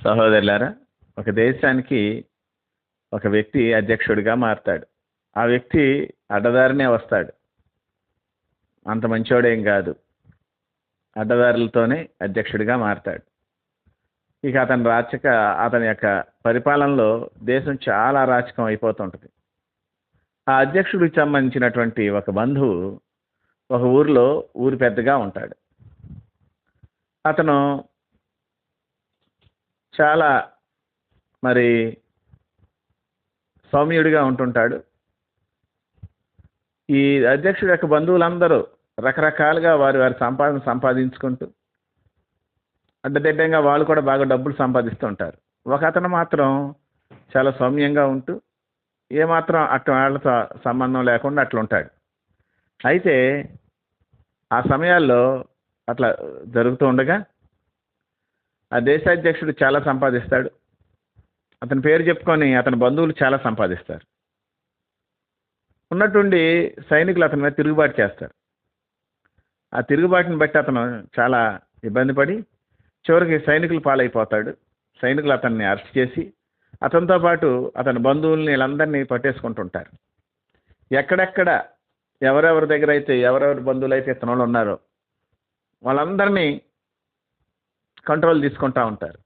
సహోదరులారా, ఒక దేశానికి ఒక వ్యక్తి అధ్యక్షుడిగా మారతాడు. ఆ వ్యక్తి అడ్డదారినే వస్తాడు. అంత మంచోడేం కాదు. అడ్డదారులతోనే అధ్యక్షుడిగా మారతాడు. ఇక అతని యొక్క పరిపాలనలో దేశం చాలా అరాచకం అయిపోతుంటుంది. ఆ అధ్యక్షుడికి సంబంధించినటువంటి ఒక బంధువు ఒక ఊరిలో ఊరి పెద్దగా ఉంటాడు. అతను చాలా మరి సౌమ్యుడిగా ఉంటుంటాడు. ఈ అధ్యక్షుడి యొక్క బంధువులందరూ రకరకాలుగా వారి వారి సంపాదించుకుంటూ అడ్డదిడ్డంగా వాళ్ళు కూడా బాగా డబ్బులు సంపాదిస్తూ ఉంటారు. ఒక అతను మాత్రం చాలా సౌమ్యంగా ఉంటూ ఏమాత్రం అట్లా వాళ్ళతో సంబంధం లేకుండా అట్లా ఉంటాడు. అయితే ఆ సమయాల్లో అట్లా జరుగుతూ ఉండగా ఆ దేశాధ్యక్షుడు చాలా సంపాదిస్తాడు. అతని పేరు చెప్పుకొని అతని బంధువులు చాలా సంపాదిస్తారు. ఉన్నట్టుండి సైనికులు అతని మీద తిరుగుబాటు చేస్తారు. ఆ తిరుగుబాటుని బట్టి అతను చాలా ఇబ్బంది పడి చివరికి సైనికులు పాలైపోతాడు. సైనికులు అతన్ని అరెస్ట్ చేసి అతనితో పాటు అతని బంధువుల్ని వీళ్ళందరినీ పట్టేసుకుంటుంటారు. ఎక్కడెక్కడ ఎవరెవరి దగ్గర అయితే ఎవరెవరి బంధువులు అయితే ఇతను ఉన్నారో వాళ్ళందరినీ కంట్రోల్ తీసుకుంటూ ఉంటారు.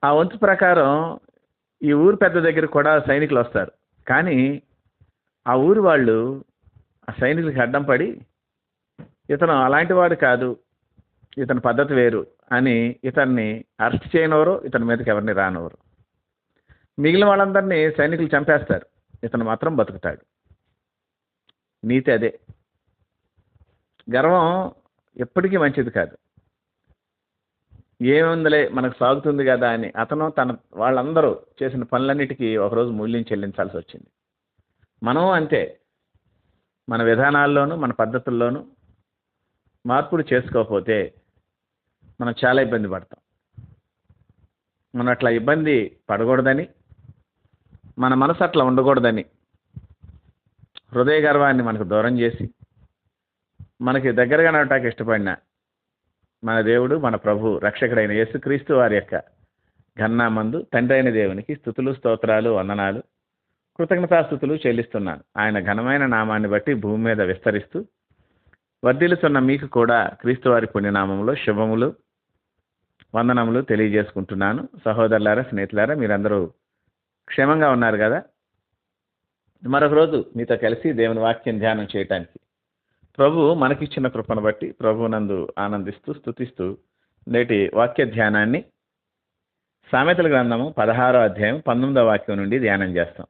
ఆ వంతు ప్రకారం ఈ ఊరు పెద్ద దగ్గర కూడా సైనికులు వస్తారు. కానీ ఆ ఊరి వాళ్ళు ఆ సైనికులకి అడ్డం పడి ఇతను అలాంటి వాడు కాదు, ఇతని పద్ధతి వేరు అని ఇతన్ని అరెస్ట్ చేయనవరు, ఇతని మీదకి ఎవరిని రానవరు. మిగిలిన వాళ్ళందరినీ సైనికులు చంపేస్తారు. ఇతను మాత్రం బతుకుతాడు. నీతి అదే. గర్వం ఎప్పటికీ మంచిది కాదు. ఏముందిలే మనకు సాగుతుంది కదా అని అతను వాళ్ళందరూ చేసిన పనులన్నిటికీ ఒకరోజు మూల్యం చెల్లించాల్సి వచ్చింది. మనం అంతే. మన విధానాల్లోనూ మన పద్ధతుల్లోనూ మార్పులు చేసుకోకపోతే మనం చాలా ఇబ్బంది పడతాం. మనం అట్లా ఇబ్బంది పడకూడదని, మన మనసు అట్లా ఉండకూడదని హృదయ గర్వాన్ని మనకు దూరం చేసి మనకి దగ్గరగా నడటానికి ఇష్టపడిన మన దేవుడు, మన ప్రభు, రక్షకుడైన యేసుక్రీస్తు వారి యొక్క ఘననామందు తండ్రి అయిన దేవునికి స్తుతులు, స్తోత్రాలు, వందనాలు, కృతజ్ఞతాస్తుతులు చెల్లిస్తున్నాను. ఆయన ఘనమైన నామాన్ని బట్టి భూమి మీద విస్తరిస్తూ వర్ధిల్లుతున్న మీకు కూడా క్రీస్తు వారి పుణ్యనామంలో శుభములు, వందనములు తెలియజేసుకుంటున్నాను. సహోదరులారా, స్నేహితులారా, మీరందరూ క్షేమంగా ఉన్నారు కదా? మరొక రోజు మీతో కలిసి దేవుని వాక్యం ధ్యానం చేయటానికి ప్రభు మనకిచ్చిన కృపను బట్టి ప్రభునందు ఆనందిస్తూ స్తుతిస్తూ నేటి వాక్య ధ్యానాన్ని సామెతల గ్రంథము 16వ అధ్యాయం 19వ వాక్యం నుండి ధ్యానం చేస్తాం.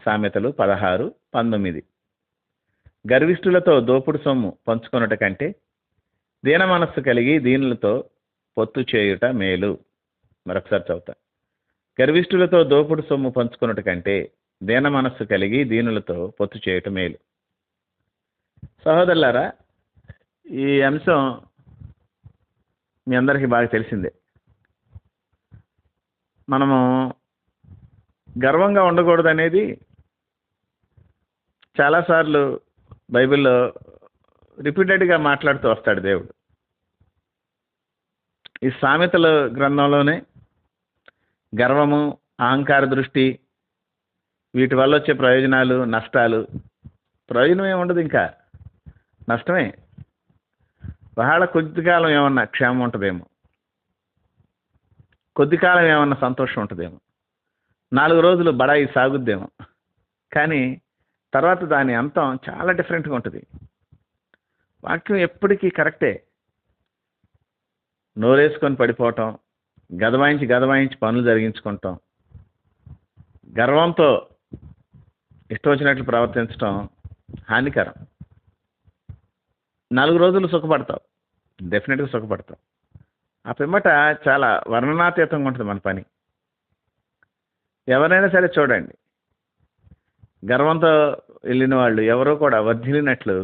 సామెతలు 16:19. గర్విష్ఠులతో దోపుడు సొమ్ము పంచుకొనుట కంటే దీన మనస్సు కలిగి దీనులతో పొత్తు చేయుట మేలు. మరొకసారి చదువుతా. గర్విష్ఠులతో దోపుడు సొమ్ము పంచుకొనుట కంటే దీన మనస్సు కలిగి దీనులతో పొత్తు చేయుట మేలు. సహోదరులారా, ఈ అంశం మీ అందరికీ బాగా తెలిసిందే. మనము గర్వంగా ఉండకూడదు అనేది చాలాసార్లు బైబిల్లో రిపీటెడ్గా మాట్లాడుతూ వస్తాడు దేవుడు. ఈ సామెతల గ్రంథంలోనే గర్వము, అహంకార దృష్టి, వీటి వల్ల వచ్చే ప్రయోజనాలు, నష్టాలు, ప్రయోజనం ఏముండదు, ఇంకా నష్టమే. బహళ కొద్ది కాలం ఏమన్నా క్షేమం ఉంటుందేమో, కొద్ది కాలం ఏమన్నా సంతోషం ఉంటుందేమో, 4 రోజులు బడాయి సాగుద్దేమో, కానీ తర్వాత దాని అంతం చాలా డిఫరెంట్గా ఉంటుంది. వాక్యం ఎప్పటికీ కరెక్టే. నోరేసుకొని పడిపోవటం, గదవాయించి పనులు జరిగించుకుంటాం, గర్వంతో ఇష్టం వచ్చినట్లు ప్రవర్తించడం హానికరం. 4 రోజులు సుఖపడతావు, డెఫినెట్గా సుఖపడతావు. ఆ పిమ్మట చాలా వర్ణనాతీతంగా ఉంటుంది మన పని. ఎవరైనా సరే చూడండి, గర్వంతో వెళ్ళిన వాళ్ళు ఎవరో కూడా వర్ధిల్లినట్లు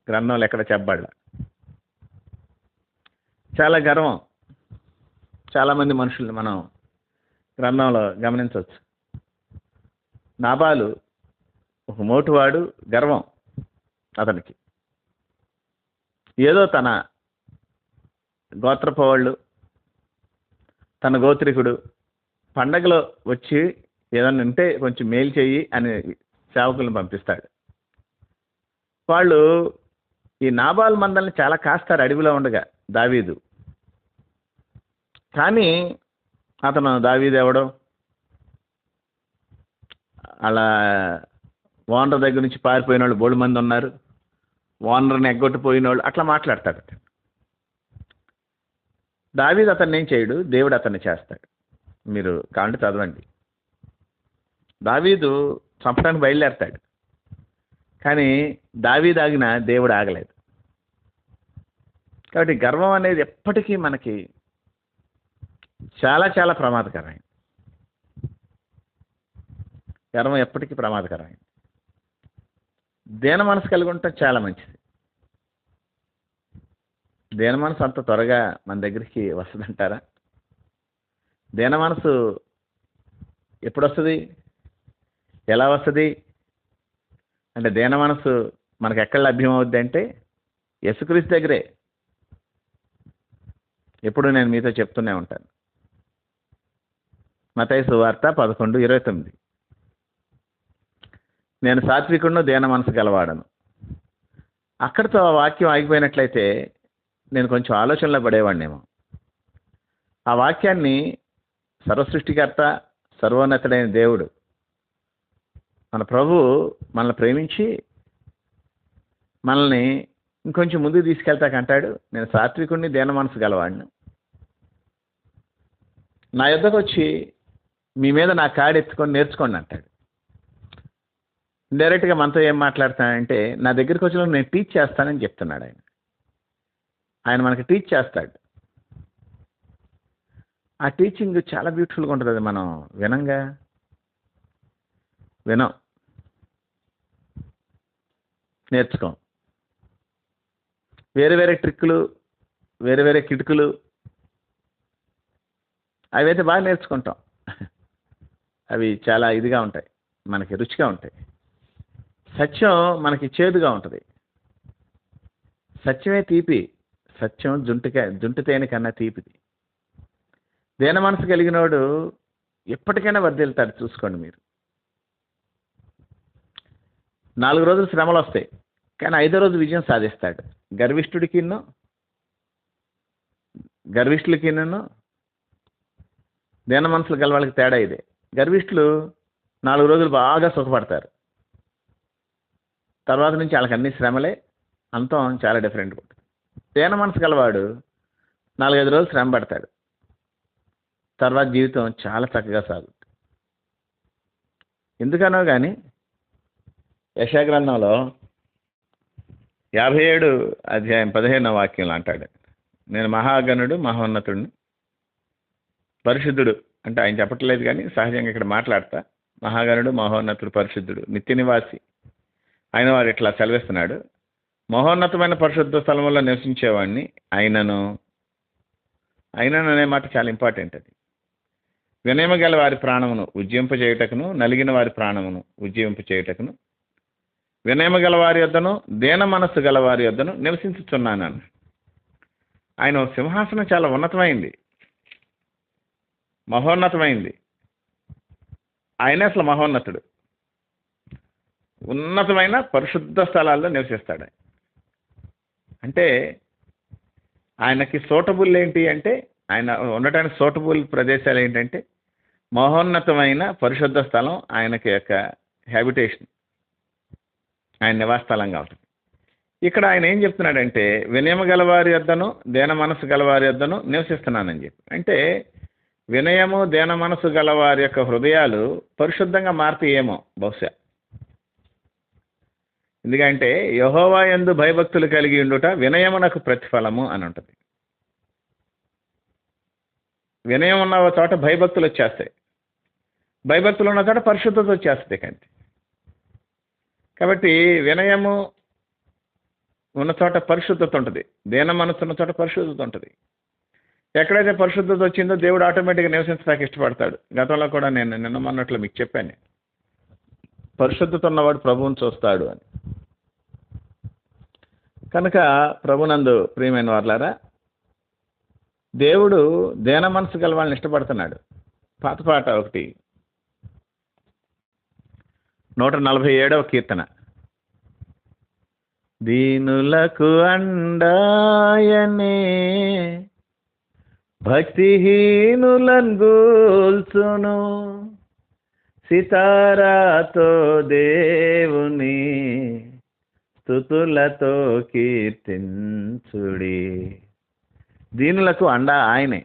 గ్రంథంలో ఎక్కడ చెప్పబడ్డ. చాలా గర్వం చాలామంది మనుషుల్ని మనం గ్రంథంలో గమనించవచ్చు. నాబాలు ఒక మోటువాడు, గర్వం అతనికి. ఏదో తన గోత్రపు వాళ్ళు తన గోత్రికుడు పండగలో వచ్చి ఏదన్నా ఉంటే కొంచెం మేలు చెయ్యి అని సేవకులను పంపిస్తాడు. వాళ్ళు ఈ నాబాల్ మందల్ని చాలా కాస్తారు అడవిలో ఉండగా దావీదు. కానీ అతను దావీదు ఎవడో అలా ఓనర్ దగ్గర నుంచి పారిపోయిన వాళ్ళు బోడు మంది ఉన్నారు, ఓనర్ని ఎగ్గొట్టిపోయిన వాళ్ళు అట్లా మాట్లాడతాడు. దావీదు అతన్ని ఏం చేయడు, దేవుడు అతన్ని చేస్తాడు. మీరు కాండి చదవండి. దావీదు చంపడానికి బయలుదేరతాడు, కానీ దావీదు ఆగిన దేవుడు ఆగలేదు. కాబట్టి గర్వం అనేది ఎప్పటికీ మనకి చాలా చాలా ప్రమాదకరమైంది. గర్వం ఎప్పటికీ ప్రమాదకరమైంది. దీన మనసు కలిగి ఉండటం చాలా మంచిది. దీన మనసు అంత త్వరగా మన దగ్గరికి వస్తుందంటారా? దీన మనసు ఎప్పుడు వస్తుంది, ఎలా వస్తుంది అంటే, దీన మనసు మనకు ఎక్కడ లభ్యం అవుద్ది అంటే యేసుక్రీస్తు దగ్గరే. ఎప్పుడు నేను మీతో చెప్తూనే ఉంటాను. మత్తయి సువార్త 11:29, నేను సాత్వికుడును దీన మనసు గలవాడను. అక్కడితో ఆ వాక్యం ఆగిపోయినట్లయితే నేను కొంచెం ఆలోచనలో పడేవాడినేమో. ఆ వాక్యాన్ని సర్వసృష్టికర్త సర్వోన్నతుడైన దేవుడు మన ప్రభు మనల్ని ప్రేమించి మనల్ని ఇంకొంచెం ముందుకు తీసుకెళ్తాకంటాడు, నేను సాత్వికుడిని దీన మనసు గలవాడిని. నా యొద్దకు వచ్చి మీ మీద నా కాడి ఎత్తుకొని నేర్చుకోండి అంటాడు. డైరెక్ట్గా మనతో ఏం మాట్లాడతానంటే, నా దగ్గరికి వచ్చిన నేను టీచ్ చేస్తానని చెప్తున్నాడు ఆయన. ఆయన మనకి టీచ్ చేస్తాడు. ఆ టీచింగ్ చాలా బ్యూటిఫుల్గా ఉంటుంది. అది మనం వినం, నేర్చుకోం. వేరే వేరే ట్రిక్కులు, వేరే వేరే కిటుకులు అవైతే బాగా నేర్చుకుంటాం. అవి చాలా ఇదిగా ఉంటాయి, మనకి రుచిగా ఉంటాయి. సత్యం మనకి చేదుగా ఉంటుంది. సత్యమే తీపి, సత్యం జుంటు తేనె కన్నా తీపిది. దీన మనసు కలిగినోడు ఎప్పటికైనా వర్ధిల్తాడు. చూసుకోండి మీరు. 4 రోజులు శ్రమలు వస్తాయి, కానీ 5వ రోజు విజయం సాధిస్తాడు. గర్విష్ఠులకిను దీన మనసులు గల వాళ్ళకి తేడా ఇదే. గర్విష్ఠులు 4 రోజులు బాగా సుఖపడతారు, తర్వాత నుంచి వాళ్ళకి అన్ని శ్రమలే, అంతం చాలా డిఫరెంట్గా ఉంటుంది. దీన మనసు గలవాడు 4-5 రోజులు శ్రమ పడతాడు, తర్వాత జీవితం చాలా చక్కగా సాగుతుంది. ఎందుకనో కానీ యెషయా గ్రంథంలో 57:15 అంటాడు, నేను మహాగణుడు మహోన్నతుడిని పరిశుద్ధుడు అంటే ఆయన చెప్పట్లేదు, కానీ సహజంగా ఇక్కడ మాట్లాడతా. మహాగణుడు మహోన్నతుడు పరిశుద్ధుడు నిత్య నివాసి ఆయన వారు ఇట్లా సెలవిస్తున్నాడు, మహోన్నతమైన పరిశుద్ధ స్థలంలో నివసించేవాడిని ఆయనను అనే మాట చాలా ఇంపార్టెంట్. అది వినయము గల వారి ప్రాణమును ఉజ్జింపజేయుటకును నలిగిన వారి ప్రాణమును ఉజ్జింపజేయుటకును వినయము గల వారి యొద్దను దీన మనస్సు గల వారి యొద్దను నివసించుచున్నాను. ఆయన సింహాసనం చాలా ఉన్నతమైంది, మహోన్నతమైంది. ఆయనే అసలు మహోన్నతుడు. ఉన్నతమైన పరిశుద్ధ స్థలాల్లో నివసిస్తాడు. అంటే ఆయనకి సూటబుల్ ఏంటి అంటే, ఆయన ఉండటానికి సూటబుల్ ప్రదేశాలు ఏంటంటే మహోన్నతమైన పరిశుద్ధ స్థలం ఆయనకి యొక్క హ్యాబిటేషన్, ఆయన నివాస స్థలంగా ఉంటుంది. ఇక్కడ ఆయన ఏం చెప్తున్నాడంటే, వినయము గలవారి యొద్దను దీన మనసు గలవారి యొద్దను నివసిస్తున్నానని చెప్పి. అంటే వినయము దీన మనసు గలవారి యొక్క హృదయాలు పరిశుద్ధంగా మారుతాయేమో బహుశా. ఎందుకంటే యెహోవా యందు భయభక్తులు కలిగి ఉండుట వినయమునకు ప్రతిఫలము అని ఉంటుంది. వినయం ఉన్న చోట భయభక్తులు వచ్చేస్తాయి, భయభక్తులు ఉన్న చోట పరిశుద్ధత వచ్చేస్తుంది. కంటే కాబట్టి వినయము ఉన్న చోట పరిశుద్ధత ఉంటుంది, దీన మనసు ఉన్న చోట పరిశుద్ధత ఉంటుంది. ఎక్కడైతే పరిశుద్ధత వచ్చిందో దేవుడు ఆటోమేటిక్గా నివసించడానికి ఇష్టపడతాడు. గతంలో కూడా నేను నిన్న మొన్నట్లు మీకు చెప్పాను, పరిశుద్ధత ఉన్నవాడు ప్రభువుని చూస్తాడు అని. కనుక ప్రభునందు ప్రియమైన వారలారా, దేవుడు దేన మనసు గల వాళ్ళని ఇష్టపడుతున్నాడు. పాత పాట ఒకటి 147వ కీర్తన. దీనులకు అండాయనే భక్తిహీనులను గూల్చును, సితారాతో దేవుని స్తుతులతో కీర్తించుడి. దీనులకు అండా ఆయనే.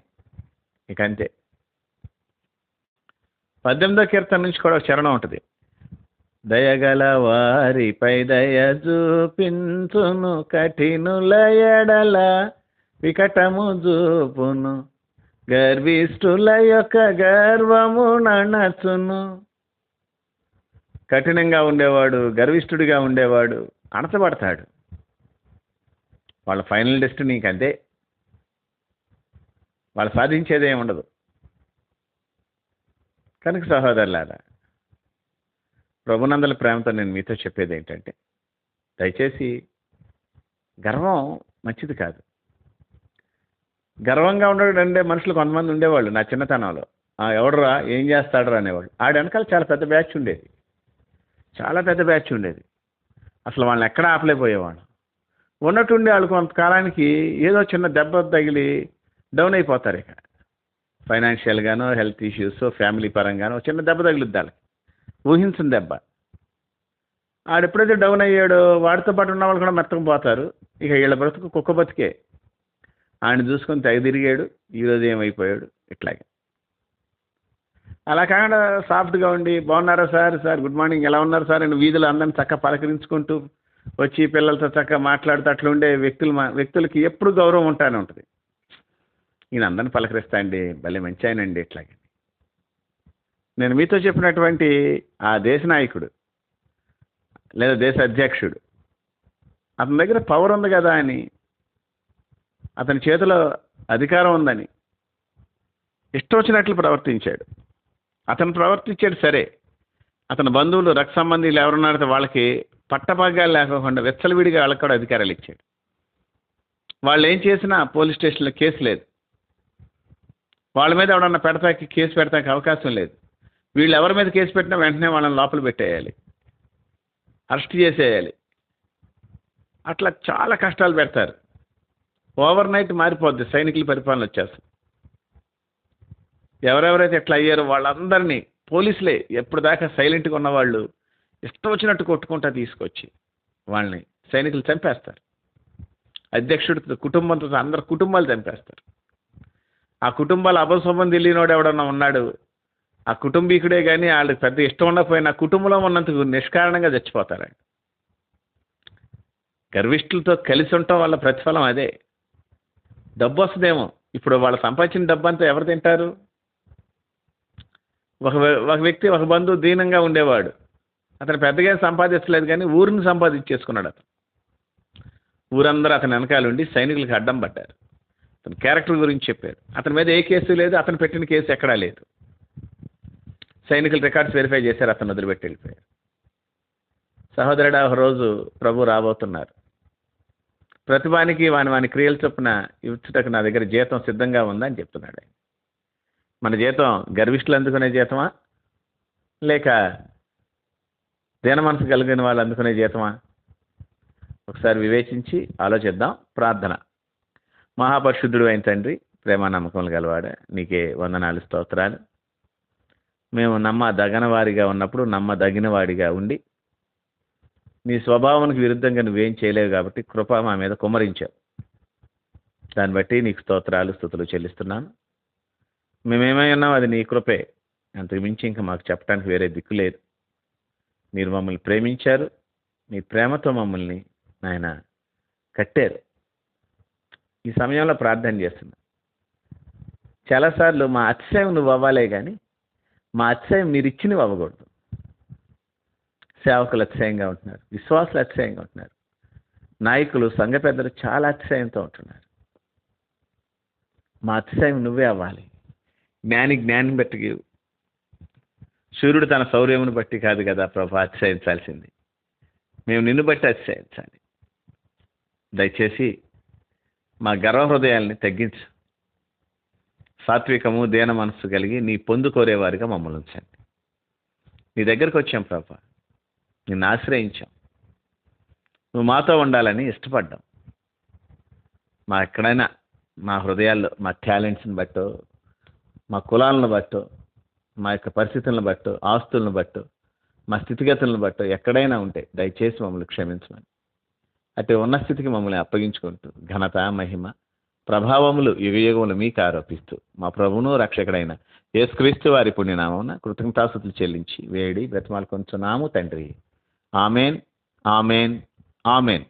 ఇక అంతే. 18వ కీర్తన నుంచి కూడా ఒక చరణం ఉంటుంది. దయగల వారిపై దయ చూపించును, కఠినుల ఎడల వికటము చూపును, గర్విష్ఠుల యొక్క గర్వము నణచును. కఠినంగా ఉండేవాడు, గర్విష్ఠుడిగా ఉండేవాడు అణచబడతాడు. వాళ్ళ ఫైనల్ డెస్టినీకి అంతే. వాళ్ళు సాధించేదే ఉండదు. కనుక సహోదరులారా, ప్రభునందల ప్రేమతో నేను మీతో చెప్పేది ఏంటంటే, దయచేసి గర్వం మంచిది కాదు. గర్వంగా ఉండడంటే మనుషులు కొంతమంది ఉండేవాళ్ళు నా చిన్నతనంలో. ఎవడరా ఏం చేస్తాడరా అనేవాళ్ళు. ఆడ వెనకాల చాలా పెద్ద బ్యాచ్ ఉండేది, చాలా పెద్ద బ్యాచ్ ఉండేది. అసలు వాళ్ళని ఎక్కడా ఆపలేకపోయేవాళ్ళు. ఉన్నట్టుండి వాళ్ళు కొంతకాలానికి ఏదో చిన్న దెబ్బ తగిలి డౌన్ అయిపోతారు. ఇక ఫైనాన్షియల్గానో, హెల్త్ ఇష్యూస్, ఫ్యామిలీ పరంగానో చిన్న దెబ్బ తగులుద్ది వాళ్ళకి, ఊహించిన దెబ్బ. ఆడెప్పుడైతే డౌన్ అయ్యాడో వాడితో పాటు ఉన్న వాళ్ళు కూడా మెత్తకపోతారు. ఇక వీళ్ళ బ్రతుకు కుక్క బతికే. ఆయన చూసుకొని తెగ తిరిగాడు, ఈరోజు ఏమైపోయాడు. ఇట్లాగే అలా కాకుండా సాఫ్ట్గా ఉండి, బాగున్నారా సార్, సార్ గుడ్ మార్నింగ్, ఎలా ఉన్నారు సార్ అని వీధులు అందరిని చక్కగా పలకరించుకుంటూ వచ్చి పిల్లలతో చక్కగా మాట్లాడుతూ అట్లా ఉండే వ్యక్తులకి ఎప్పుడు గౌరవం ఉంటానే ఉంటుంది. ఈయన అందరిని పలకరిస్తా అండి, భలే మంచి ఆయనండి. ఇట్లాగే నేను మీతో చెప్పినటువంటి ఆ దేశ నాయకుడు లేదా దేశ అధ్యక్షుడు, అతని దగ్గర పవర్ ఉంది కదా అని, అతని చేతిలో అధికారం ఉందని ఇష్టం వచ్చినట్లు ప్రవర్తించాడు. అతను ప్రవర్తించాడు సరే, అతని బంధువులు, రక్త సంబంధీలు ఎవరున్నారో వాళ్ళకి పట్టభాగాలు లేకుండా వెచ్చలవిడిగా వాళ్ళకి కూడా అధికారాలు ఇచ్చాడు. వాళ్ళు ఏం చేసినా పోలీస్ స్టేషన్లో కేసు లేదు, వాళ్ళ మీద ఎవడన్నా కేసు పెడతానికి అవకాశం లేదు. వీళ్ళు ఎవరి మీద కేసు పెట్టినా వెంటనే వాళ్ళని లోపల పెట్టేయాలి, అరెస్ట్ చేసేయాలి. అట్లా చాలా కష్టాలు పెడతారు. ఓవర్ నైట్ మారిపోద్ది, సైనికుల పరిపాలన వచ్చేస్తుంది. ఎవరెవరైతే ఎట్లా అయ్యారో వాళ్ళందరినీ పోలీసులే ఎప్పుడు దాకా సైలెంట్గా ఉన్నవాళ్ళు ఇష్టం వచ్చినట్టు కొట్టుకుంటా తీసుకొచ్చి వాళ్ళని సైనికులు చంపేస్తారు. అధ్యక్షుడితో కుటుంబంతో అందరు కుటుంబాలు చంపేస్తారు. ఆ కుటుంబాలు అపశుభం తెలియనోడు ఎవడన్నా ఉన్నాడు, ఆ కుటుంబీకుడే కానీ వాళ్ళకి పెద్ద ఇష్టం ఉండకపోయినా కుటుంబంలో ఉన్నందుకు నిష్కారణంగా చచ్చిపోతారు. గర్విష్ఠులతో కలిసి ఉండటం వల్ల ప్రతిఫలం అదే. డబ్బు వస్తుందేమో, ఇప్పుడు వాళ్ళు సంపాదించిన డబ్బు అంతా ఎవరు తింటారు? ఒక వ్యక్తి, ఒక బంధువు దీనంగా ఉండేవాడు, అతను పెద్దగా సంపాదించలేదు కానీ ఊరిని సంపాదించేసుకున్నాడు. అతను ఊరందరూ అతని వెనకాల ఉండి సైనికులకు అడ్డం పడ్డారు. అతని క్యారెక్టర్ గురించి చెప్పారు. అతని మీద ఏ కేసు లేదు, అతను పెట్టిన కేసు ఎక్కడా లేదు. సైనికులు రికార్డ్స్ వెరిఫై చేశారు, అతను వదిలిపెట్టి వెళ్ళిపోయారు. సహోదరుడు, ఒక రోజు ప్రభు రాబోతున్నారు. ప్రతిభానికి వాని క్రియలు చొప్పున ఇచ్చుటకు నా దగ్గర జీతం సిద్ధంగా ఉందని చెప్తున్నాడు. మన జీతం గర్విష్ఠులు అందుకునే జీతమా, లేక దీన మనసు కలిగిన వాళ్ళు అందుకునే జీతమా? ఒకసారి వివేచించి ఆలోచిద్దాం. ప్రార్థన. మహాపరిశుద్ధుడు అయిన తండ్రి, ప్రేమ నమ్మకములు గలవాడ, నీకే వందనాలు, స్తోత్రాలు. మేము నమ్మదగిన వారిగా ఉన్నప్పుడు నమ్మదగిన వాడిగా ఉండి నీ స్వభావానికి విరుద్ధంగా నువ్వేం చేయలేవు కాబట్టి కృప మా మీద కుమ్మరించావు. దాన్ని బట్టి నీకు స్తోత్రాలు, స్తుతులు చెల్లిస్తున్నాను. మేమేమై ఉన్నాం అది నీ కృపే, అంతకు మించి ఇంకా మాకు చెప్పడానికి వేరే దిక్కు లేదు. మీరు మమ్మల్ని ప్రేమించారు, నీ ప్రేమతో మమ్మల్ని నాయన కట్టారు. ఈ సమయంలో ప్రార్థన చేస్తున్నా. చాలాసార్లు మా అతిశయం నువ్వు అవ్వాలే కానీ మా అతిశయం మీరు ఇచ్చినవి అవ్వకూడదు. సేవకులు అతిశయంగా ఉంటున్నారు, విశ్వాసులు అతిశయంగా ఉంటున్నారు, నాయకులు, సంఘ పెద్దలు చాలా అతిశయంతో ఉంటున్నారు. మా అతిశయం నువ్వే అవ్వాలి. జ్ఞానం బట్టి, సూర్యుడు తన శౌర్యమును బట్టి కాదు కదా ప్రభు అతిశయించాల్సింది, మేము నిన్ను బట్టి అతిశయించాలి. దయచేసి మా గర్వ హృదయాల్ని తగ్గించు. సాత్వికము దేన మనస్సు కలిగి నీ పొందుకోరేవారిగా మమ్మల్ని ఉంచండి. నీ దగ్గరికి వచ్చాం ప్రభా, నిన్ను ఆశ్రయించాం, నువ్వు మాతో ఉండాలని ఇష్టపడ్డాం. మా ఎక్కడైనా మా హృదయాల్లో మా టాలెంట్స్ని బట్టో, మా కులాలను బట్టో, మా యొక్క పరిస్థితులను బట్టో, ఆస్తులను బట్టో, మా స్థితిగతులను బట్టో ఎక్కడైనా ఉంటే దయచేసి మమ్మల్ని క్షమించమని అటు ఉన్న స్థితికి మమ్మల్ని అప్పగించుకుంటూ ఘనత, మహిమ, ప్రభావములు యుగయుగములు మీకు ఆరోపిస్తూ మా ప్రభువును రక్షకుడైన యేసుక్రీస్తు వారి పుణ్యనామమున కృతజ్ఞతాస్తుతులు చెల్లించి వేడి బ్రతిమాలుకొంచున్నాము తండ్రి. Amen, amen, amen.